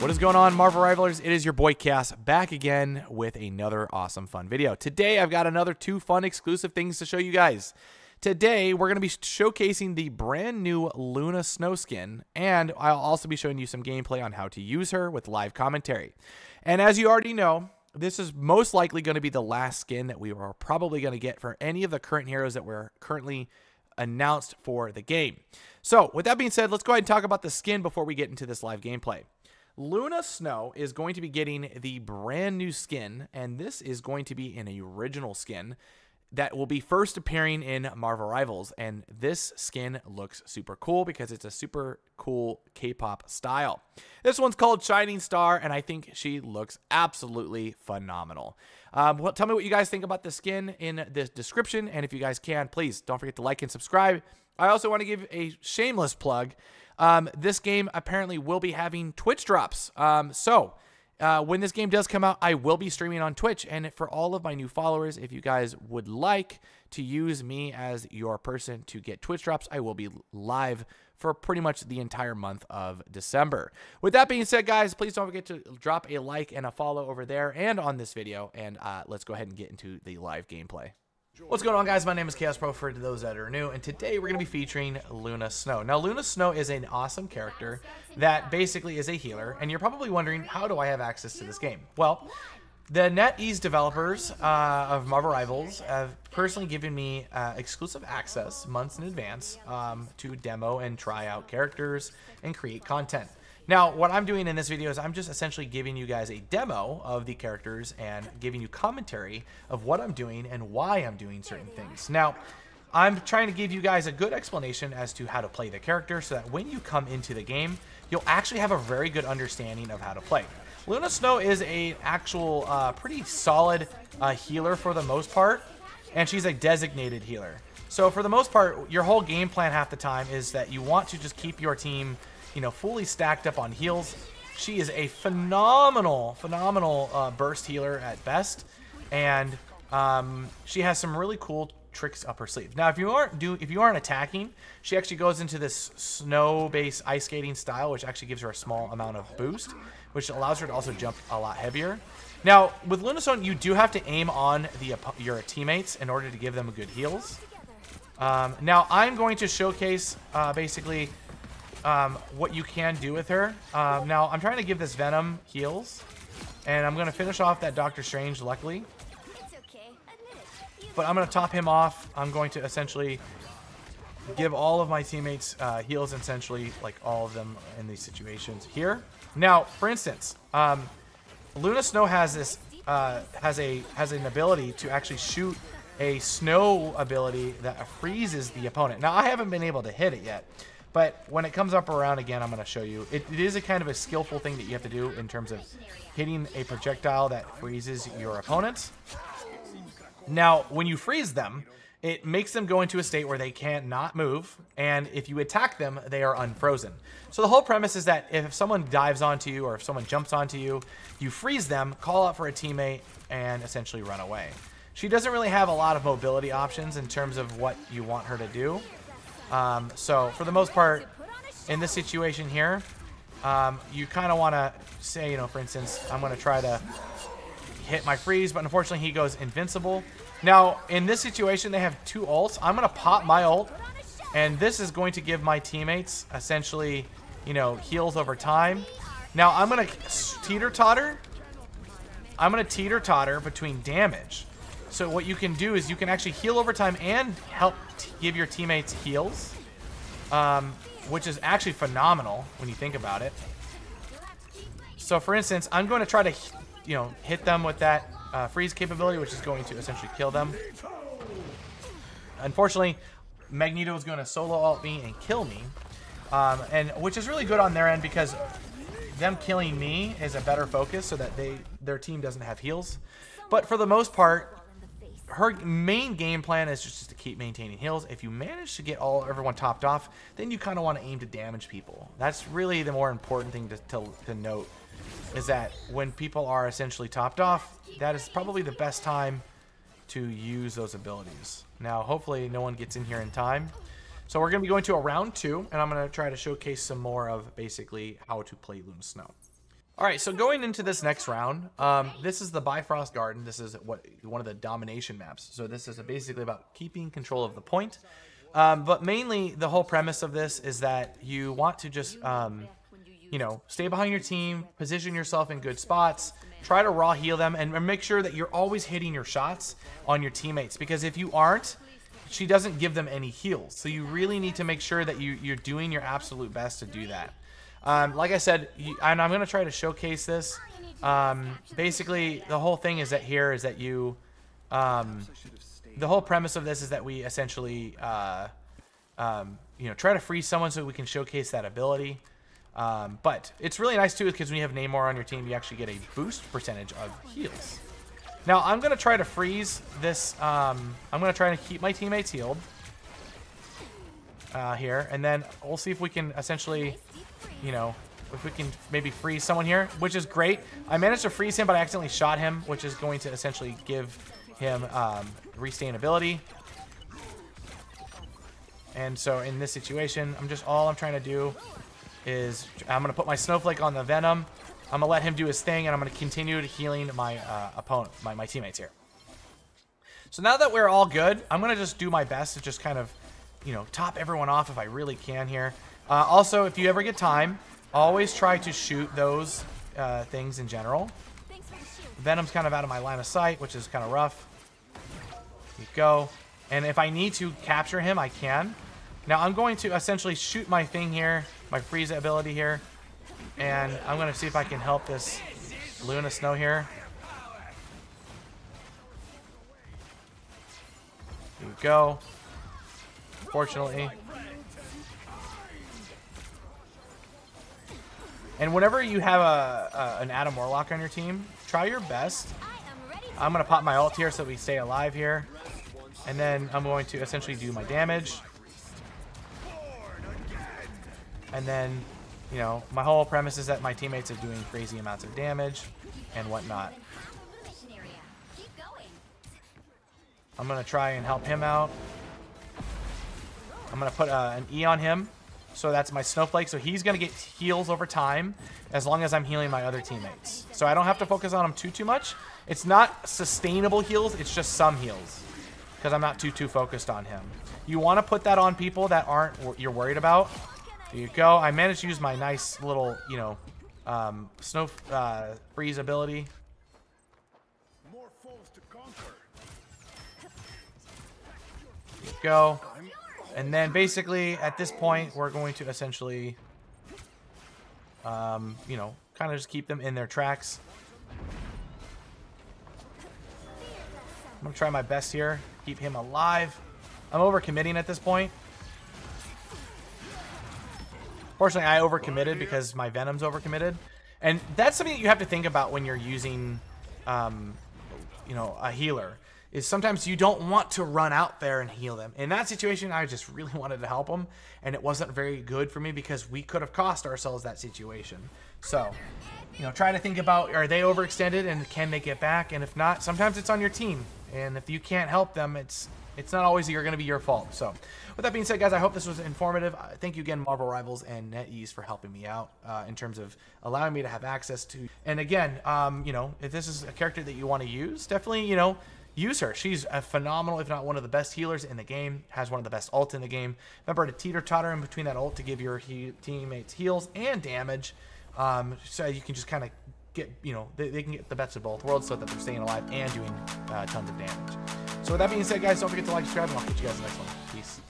What is going on, Marvel Rivalers? It is your boy Chaos back again with another awesome fun video. Today I've got another 2 fun exclusive things to show you guys. Today we're going to be showcasing the brand new Luna Snow skin, and I'll also be showing you some gameplay on how to use her with live commentary. And as you already know, this is most likely going to be the last skin that we are probably going to get for any of the current heroes that we're currently announced for the game. So with that being said, let's go ahead and talk about the skin before we get into this live gameplay. Luna Snow is going to be getting the brand new skin, and this is going to be an original skin that will be first appearing in Marvel Rivals. And this skin looks super cool because it's a super cool K-pop style. This one's called Shining Star, and I think she looks absolutely phenomenal. Well, tell me what you guys think about the skin in the description, and if you guys can, please don't forget to like and subscribe. I also want to give a shameless plug. This game apparently will be having Twitch drops. When this game does come out, I will be streaming on Twitch. And for all of my new followers, if you guys would like to use me as your person to get Twitch drops, I will be live for pretty much the entire month of December. With that being said, guys, please don't forget to drop a like and a follow over there and on this video. And let's go ahead and get into the live gameplay. What's going on, guys? My name is Chaos Pro for those that are new, and today we're going to be featuring Luna Snow. Now, Luna Snow is an awesome character that basically is a healer, and you're probably wondering, how do I have access to this game? Well, the NetEase developers of Marvel Rivals have personally given me exclusive access months in advance to demo and try out characters and create content. Now, what I'm doing in this video is I'm just essentially giving you guys a demo of the characters and giving you commentary of what I'm doing and why I'm doing certain things. Now, I'm trying to give you guys a good explanation as to how to play the character so that when you come into the game, you'll actually have a very good understanding of how to play. Luna Snow is an actual pretty solid healer for the most part, and she's a designated healer. So for the most part, your whole game plan half the time is that you want to just keep your team, you know, fully stacked up on heals. She is a phenomenal burst healer at best, and she has some really cool tricks up her sleeve. Now, if you aren't attacking, she actually goes into this snow-based ice skating style, which actually gives her a small amount of boost, which allows her to also jump a lot heavier. Now, with Luna Snow, you do have to aim on your teammates in order to give them good heals. Now, I'm going to showcase basically what you can do with her. Now, I'm trying to give this Venom heals, and I'm going to finish off that Doctor Strange, luckily. But I'm going to top him off. I'm going to essentially give all of my teammates heals, essentially, like all of them in these situations here. Now, for instance, Luna Snow has this has an ability to actually shoot a snow ability that freezes the opponent. Now, I haven't been able to hit it yet, but when it comes up around again, I'm going to show you. It is a kind of a skillful thing that you have to do in terms of hitting a projectile that freezes your opponents. Now, when you freeze them, it makes them go into a state where they can't not move, and if you attack them, they are unfrozen. So the whole premise is that if someone dives onto you or if someone jumps onto you, you freeze them, call out for a teammate, and essentially run away. She doesn't really have a lot of mobility options in terms of what you want her to do. So for the most part, in this situation here, you kind of want to say, you know, for instance, I'm going to try to hit my freeze, but unfortunately he goes invincible. Now, in this situation, they have 2 ults. I'm going to pop my ult, and this is going to give my teammates essentially, you know, heals over time. Now, I'm going to teeter-totter. I'm going to teeter-totter between damage. So what you can do is you can actually heal over time and help give your teammates heals, which is actually phenomenal when you think about it. So for instance, I'm going to try to, you know, hit them with that freeze capability, which is going to essentially kill them. Unfortunately, Magneto is going to solo ult me and kill me, and which is really good on their end because them killing me is a better focus so that their team doesn't have heals. But for the most part, her main game plan is just to keep maintaining heals. If you manage to get everyone topped off, then you kind of want to aim to damage people. That's really the more important thing to note, is that when people are essentially topped off, that is probably the best time to use those abilities. Now, hopefully no one gets in here in time. So we're going to be going to a round 2, and I'm going to try to showcase some more of basically how to play Luna Snow. All right, so going into this next round, this is the Bifrost Garden. This is one of the domination maps. So this is basically about keeping control of the point. But mainly, the whole premise of this is that you want to just, you know, stay behind your team, position yourself in good spots, try to raw heal them, and make sure that you're always hitting your shots on your teammates. Because if you aren't, she doesn't give them any heals. So you really need to make sure that you're doing your absolute best to do that. Like I said, and I'm going to try to showcase this. Basically, the whole thing is that you, the whole premise of this is that we essentially, you know, try to freeze someone so we can showcase that ability. But it's really nice too because when you have Namor on your team, you actually get a boost percentage of heals. Now, I'm going to try to freeze this. I'm going to try to keep my teammates healed here, and then we'll see if we can essentially, you know, if we can maybe freeze someone here, which is great. I managed to freeze him, but I accidentally shot him, which is going to essentially give him restain ability. And so in this situation, all I'm trying to do is I'm going to put my Snowflake on the Venom. I'm going to let him do his thing, and I'm going to continue healing my opponent, my teammates here. So now that we're all good, I'm going to just do my best to just kind of, you know, top everyone off if I really can here. Also, if you ever get time, always try to shoot those things in general. Venom's kind of out of my line of sight, which is kind of rough. Here you go. And if I need to capture him, I can. Now I'm going to essentially shoot my thing here, my freeze ability here. And I'm going to see if I can help this Luna Snow here. Here we go. Fortunately. And whenever you have an Adam Warlock on your team, try your best. I'm going to pop my ult here so we stay alive here. And then I'm going to essentially do my damage. And then, you know, my whole premise is that my teammates are doing crazy amounts of damage and whatnot. I'm going to try and help him out. I'm going to put an E on him. So that's my Snowflake. So he's going to get heals over time as long as I'm healing my other teammates. So I don't have to focus on him too much. It's not sustainable heals. It's just some heals because I'm not too focused on him. You want to put that on people that you're worried about. There you go. I managed to use my nice little, you know, snow freeze ability. More foes to conquer. There you go. And then basically at this point, we're going to essentially, you know, kind of just keep them in their tracks. I'm going to try my best here. Keep him alive. I'm overcommitting at this point. Fortunately, I overcommitted because my Venom's overcommitted. And that's something that you have to think about when you're using, you know, a healer. Is sometimes you don't want to run out there and heal them. In that situation, I just really wanted to help them. And it wasn't very good for me because we could have cost ourselves that situation. So, you know, try to think about, are they overextended and can they get back? And if not, sometimes it's on your team. And if you can't help them, it's not always going to be your fault. So, with that being said, guys, I hope this was informative. Thank you again, Marvel Rivals and NetEase, for helping me out in terms of allowing me to have access to. And again, you know, if this is a character that you want to use, definitely, you know, use her. She's a phenomenal, if not one of the best healers in the game. Has one of the best ult in the game. Remember to teeter-totter in between that ult to give your teammates heals and damage. So you can just kind of get, you know, they can get the best of both worlds so that they're staying alive and doing tons of damage. So with that being said, guys, don't forget to like, subscribe, and I'll catch you guys in the next one. Peace.